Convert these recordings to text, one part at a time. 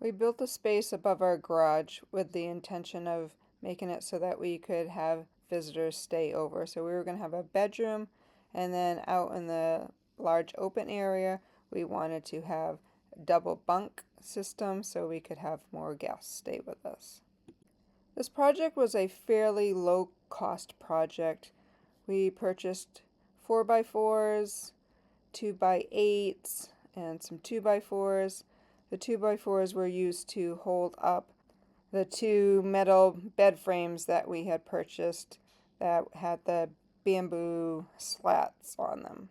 We built a space above our garage with the intention of making it so that we could have visitors stay over. So we were going to have a bedroom, and then out in the large open area, we wanted to have a double bunk system so we could have more guests stay with us. This project was a fairly low cost project. We purchased 4x4s, 2x8s, and some 2x4s. The 2x4s were used to hold up the two metal bed frames that we had purchased that had the bamboo slats on them.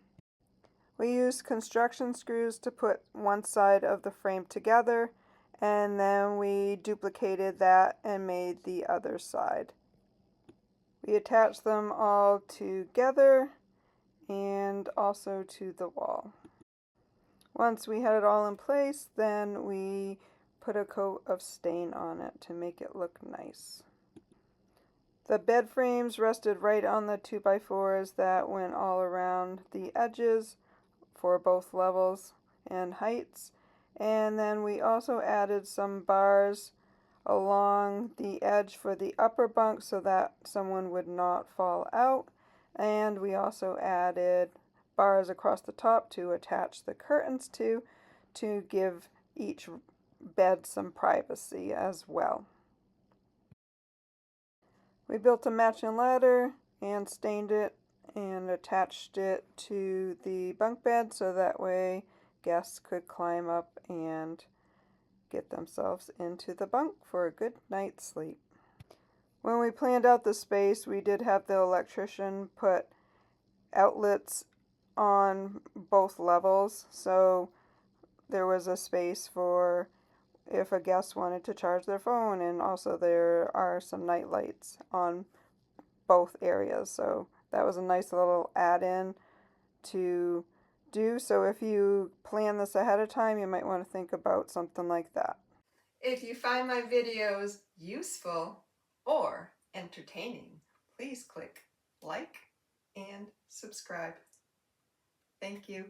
We used construction screws to put one side of the frame together, and then we duplicated that and made the other side. We attached them all together and also to the wall. Once we had it all in place, then we put a coat of stain on it to make it look nice. The bed frames rested right on the 2x4s that went all around the edges for both levels and heights. And then we also added some bars along the edge for the upper bunk so that someone would not fall out. And we also added bars across the top to attach the curtains to give each bed some privacy as well. We built a matching ladder and stained it and attached it to the bunk bed so that way guests could climb up and get themselves into the bunk for a good night's sleep. When we planned out the space, we did have the electrician put outlets on both levels, so there was a space for if a guest wanted to charge their phone, and also there are some night lights on both areas, so that was a nice little add-in to do. So if you plan this ahead of time, you might want to think about something like that. If you find my videos useful or entertaining, please click like and subscribe. Thank you.